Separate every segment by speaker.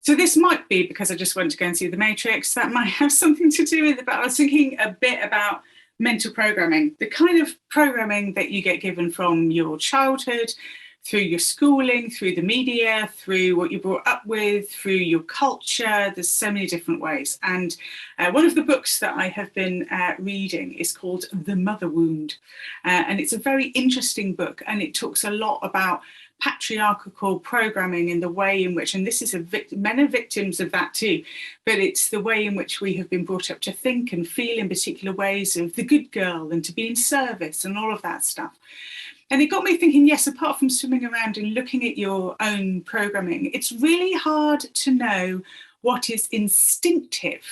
Speaker 1: So this might be because I just went to go and see The Matrix. That might have something to do with it. But I was thinking a bit about mental programming, the kind of programming that you get given from your childhood, through your schooling, through the media, through what you're brought up with, through your culture. There's so many different ways. And one of the books that I have been reading is called The Mother Wound. And it's a very interesting book, and it talks a lot about patriarchal programming in the way in which, and this is men are victims of that too, but it's the way in which we have been brought up to think and feel in particular ways of the good girl and to be in service and all of that stuff. And it got me thinking, yes, apart from swimming around and looking at your own programming, it's really hard to know what is instinctive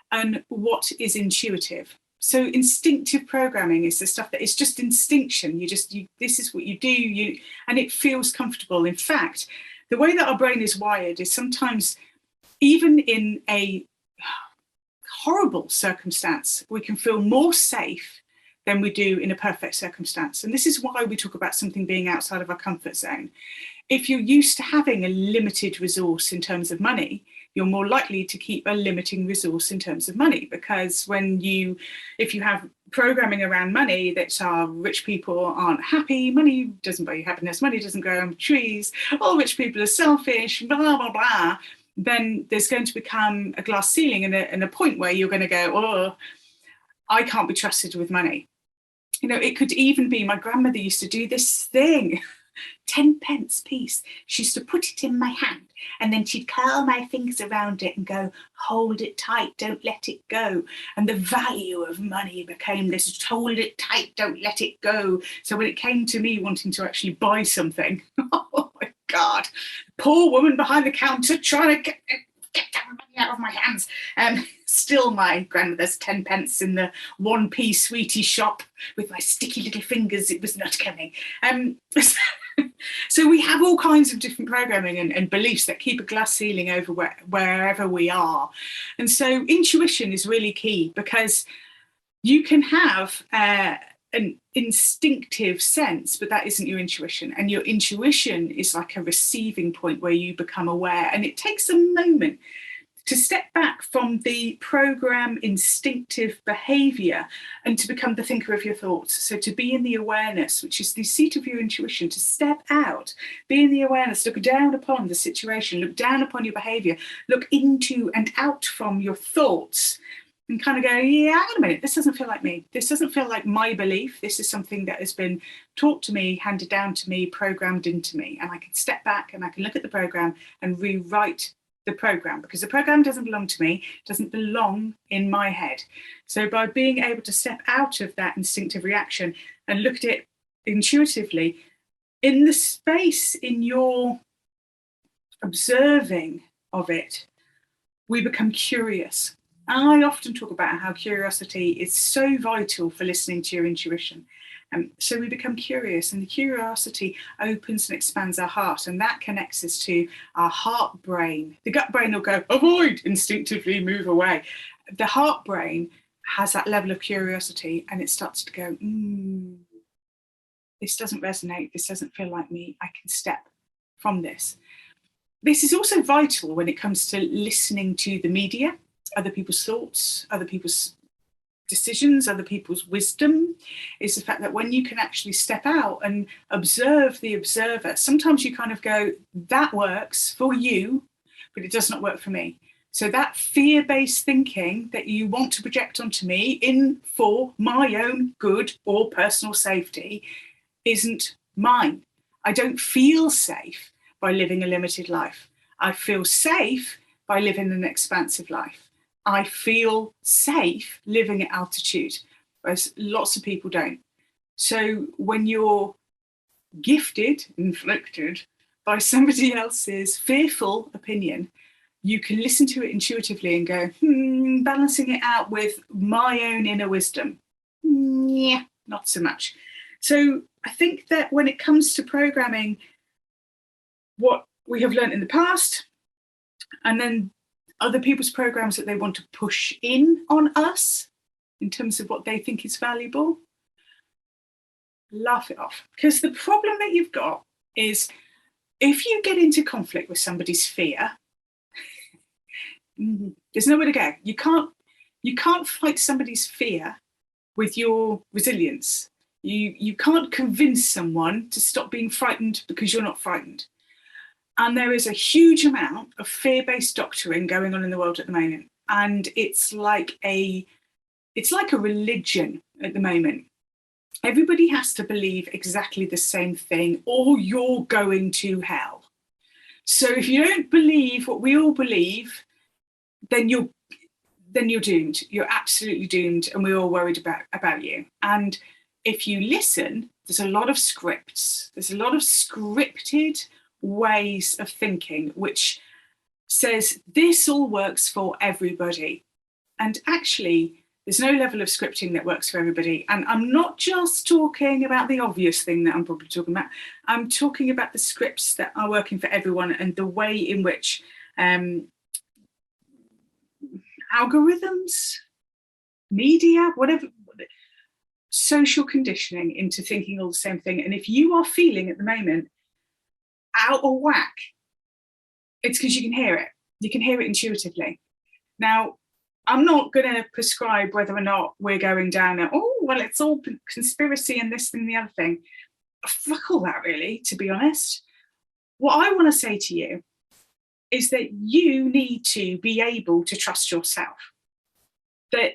Speaker 1: and what is intuitive. So instinctive programming is the stuff that is just instinction. This is what you do, and it feels comfortable. In fact, the way that our brain is wired is sometimes, even in a horrible circumstance, we can feel more safe than we do in a perfect circumstance. And this is why we talk about something being outside of our comfort zone. If you're used to having a limited resource in terms of money, you're more likely to keep a limiting resource in terms of money, because if you have programming around money that rich people aren't happy, money doesn't buy you happiness, money doesn't grow on trees, all rich people are selfish, blah, blah, blah, then there's going to become a glass ceiling and a point where you're going to go, oh, I can't be trusted with money. It could even be, my grandmother used to do this thing, 10 pence piece. She used to put it in my hand, and then she'd curl my fingers around it and go, hold it tight, don't let it go. And the value of money became this, hold it tight, don't let it go. So when it came to me wanting to actually buy something, oh my God, poor woman behind the counter trying to get that money out of my hands. Still my grandmother's 10 pence in the 1p sweetie shop with my sticky little fingers, it was not coming. So we have all kinds of different programming and beliefs that keep a glass ceiling over wherever we are. And so intuition is really key, because you can have an instinctive sense, but that isn't your intuition. And your intuition is like a receiving point where you become aware. And it takes a moment to step back from the program instinctive behavior and to become the thinker of your thoughts. So to be in the awareness, which is the seat of your intuition, to step out, be in the awareness, look down upon the situation, look down upon your behavior, look into and out from your thoughts, and kind of go, yeah, hang on a minute, this doesn't feel like me. This doesn't feel like my belief. This is something that has been taught to me, handed down to me, programmed into me. And I can step back and I can look at the program and rewrite the program, because the program doesn't belong to me, doesn't belong in my head. So by being able to step out of that instinctive reaction and look at it intuitively, in the space in your observing of it, we become curious. I often talk about how curiosity is so vital for listening to your intuition. So we become curious, and the curiosity opens and expands our heart, and that connects us to our heart brain. The gut brain will go, avoid, instinctively move away. The heart brain has that level of curiosity, and it starts to go, this doesn't resonate, this doesn't feel like me, I can step from this. This is also vital when it comes to listening to the media, other people's thoughts, other people's decisions, other people's wisdom, is the fact that when you can actually step out and observe the observer, sometimes you kind of go, that works for you, but it does not work for me. So that fear-based thinking that you want to project onto me in for my own good or personal safety isn't mine. I don't feel safe by living a limited life. I feel safe by living an expansive life. I feel safe living at altitude, whereas lots of people don't. So when you're gifted, inflicted by somebody else's fearful opinion, you can listen to it intuitively and go, balancing it out with my own inner wisdom. Yeah, not so much. So I think that when it comes to programming, what we have learned in the past, and then other people's programs that they want to push in on us in terms of what they think is valuable, laugh it off. Because the problem that you've got is, if you get into conflict with somebody's fear, There's nowhere to go. You can't fight somebody's fear with your resilience. You can't convince someone to stop being frightened because you're not frightened. And there is a huge amount of fear-based doctoring going on in the world at the moment. And it's like a religion at the moment. Everybody has to believe exactly the same thing, or you're going to hell. So if you don't believe what we all believe, then you're doomed. You're absolutely doomed, and we're all worried about you. And if you listen, there's a lot of scripts. There's a lot of scripted ways of thinking, which says this all works for everybody. And actually, there's no level of scripting that works for everybody. And I'm not just talking about the obvious thing that I'm probably talking about. I'm talking about the scripts that are working for everyone and the way in which algorithms, media, whatever, social conditioning into thinking all the same thing. And if you are feeling at the moment out of whack, it's because you can hear it. You can hear it intuitively. Now, I'm not going to prescribe whether or not we're going down it's all conspiracy and this and the other thing. Fuck all that, really, to be honest. What I want to say to you is that you need to be able to trust yourself. That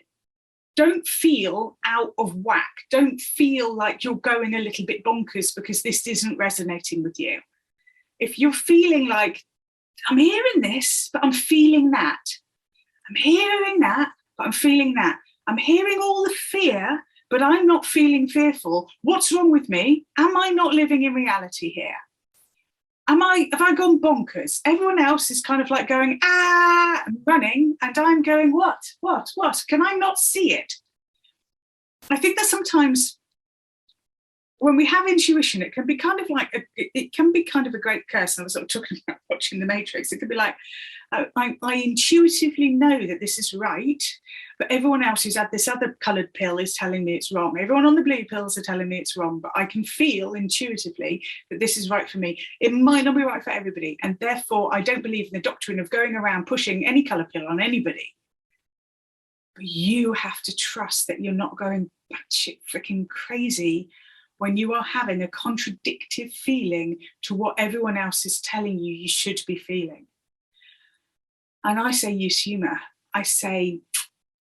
Speaker 1: don't feel out of whack. Don't feel like you're going a little bit bonkers because this isn't resonating with you. If you're feeling like, I'm hearing this, but I'm feeling that. I'm hearing that, but I'm feeling that. I'm hearing all the fear, but I'm not feeling fearful. What's wrong with me? Am I not living in reality here? Have I gone bonkers? Everyone else is kind of like going, and running, and I'm going, what? Can I not see it? I think that sometimes when we have intuition, it can be kind of like a great curse. And I was sort of talking about watching The Matrix. It could be like, I intuitively know that this is right, but everyone else who's had this other coloured pill is telling me it's wrong. Everyone on the blue pills are telling me it's wrong, but I can feel intuitively that this is right for me. It might not be right for everybody, and therefore I don't believe in the doctrine of going around pushing any colour pill on anybody. But you have to trust that you're not going batshit freaking crazy when you are having a contradictive feeling to what everyone else is telling you should be feeling. And I say use humour. I say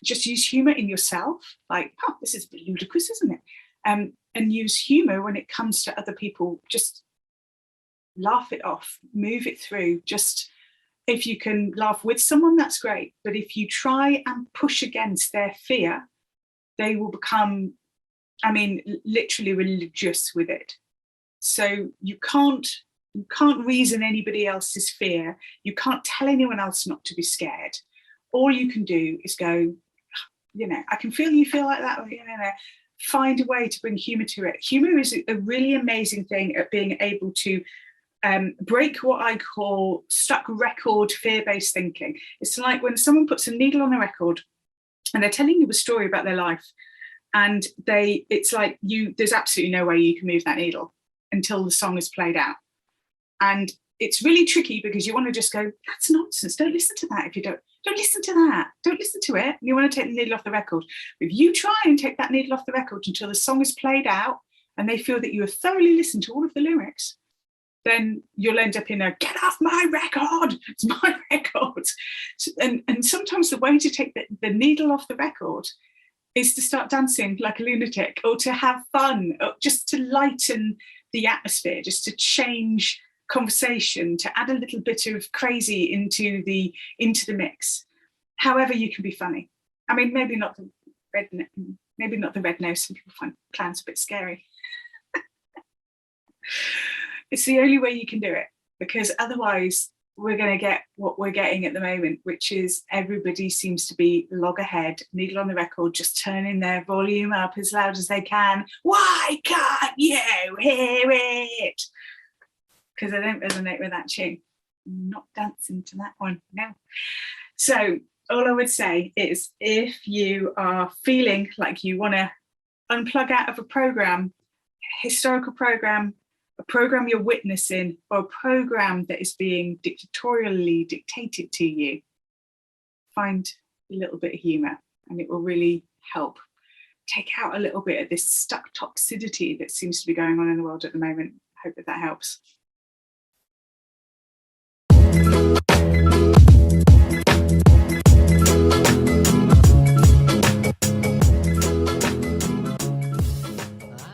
Speaker 1: just use humour in yourself. Like, this is a bit ludicrous, isn't it? And use humour when it comes to other people. Just laugh it off, move it through. Just if you can laugh with someone, that's great. But if you try and push against their fear, they will become, literally religious with it. So you can't reason anybody else's fear. You can't tell anyone else not to be scared. All you can do is go, I can feel you feel like that. Find a way to bring humour to it. Humour is a really amazing thing at being able to break what I call stuck record fear-based thinking. It's like when someone puts a needle on a record and they're telling you a story about their life, and it's like there's absolutely no way you can move that needle until the song is played out. And it's really tricky because you want to just go, that's nonsense. Don't listen to that. If you don't listen to that. Don't listen to it. You want to take the needle off the record. If you try and take that needle off the record until the song is played out and they feel that you have thoroughly listened to all of the lyrics, then you'll end up in a get off my record. It's my record. And sometimes the way to take the needle off the record is to start dancing like a lunatic, or to have fun, or just to lighten the atmosphere, just to change conversation, to add a little bit of crazy into the mix. However, you can be funny. Maybe not the red nose. Some people find clowns a bit scary. It's the only way you can do it, because otherwise we're going to get what we're getting at the moment, which is everybody seems to be loggerhead, needle on the record, just turning their volume up as loud as they can. Why can't you hear it? Because I don't resonate with that tune. I'm not dancing to that one, no. So all I would say is, if you are feeling like you want to unplug out of a program, historical program, a program you're witnessing, or a program that is being dictatorially dictated to you, find a little bit of humour, and it will really help take out a little bit of this stuck toxicity that seems to be going on in the world at the moment. I hope that helps.